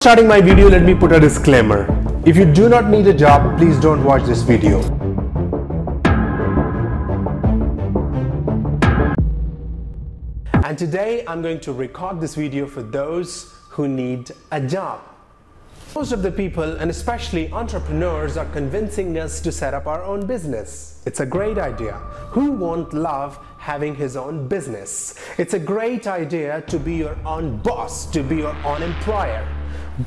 Starting my video, let me put a disclaimer. If you do not need a job, please don't watch this video. And today I'm going to record this video for those who need a job. Most of the people, and especially entrepreneurs, are convincing us to set up our own business. It's a great idea. Who won't love having his own business? It's a great idea to be your own boss, to be your own employer.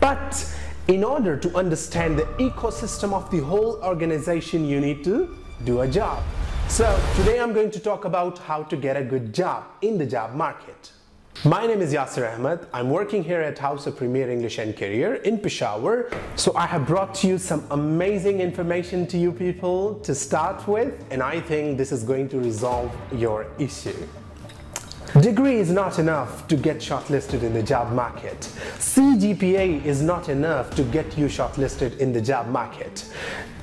But in order to understand the ecosystem of the whole organization, you need to do a job. So today I'm going to talk about how to get a good job in the job market. My name is Yasir Ahmed. I'm working here at House of Premier English and Career in Peshawar. So I have brought you some amazing information to you people to start with, and I think this is going to resolve your issue. Degree is not enough to get shortlisted in the job market. CGPA is not enough to get you shortlisted in the job market.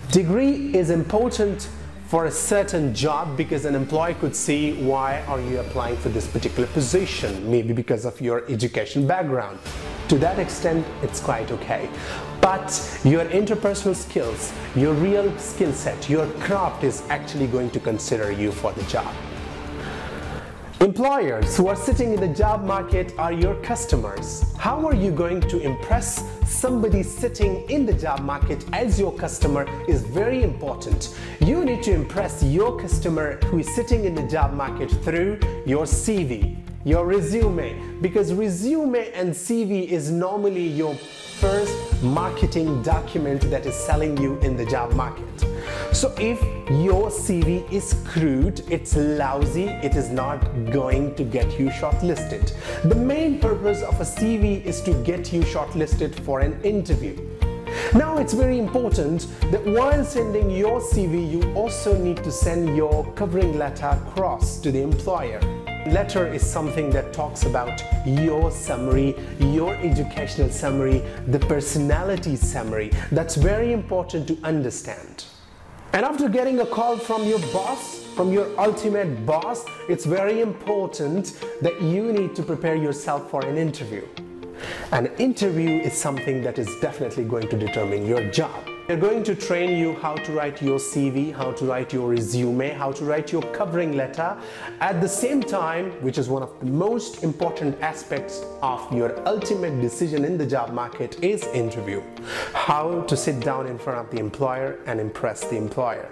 Degree is important for a certain job because an employer could see why are you applying for this particular position, maybe because of your education background. To that extent, it's quite okay. But your interpersonal skills, your real skill set, your craft is actually going to consider you for the job. Employers who are sitting in the job market are your customers. How are you going to impress somebody sitting in the job market as your customer is very important. You need to impress your customer who is sitting in the job market through your CV, your resume, because resume and CV is normally your first marketing document that is selling you in the job market. So if your CV is crude, it's lousy, it is not going to get you shortlisted. The main purpose of a CV is to get you shortlisted for an interview. Now it's very important that while sending your CV, you also need to send your covering letter across to the employer. Letter is something that talks about your summary, your educational summary, the personality summary. That's very important to understand. And after getting a call from your boss, from your ultimate boss, it's very important that you need to prepare yourself for an interview. An interview is something that is definitely going to determine your job. They're going to train you how to write your CV, how to write your resume, how to write your covering letter. At the same time, which is one of the most important aspects of your ultimate decision in the job market, is interview. How to sit down in front of the employer and impress the employer.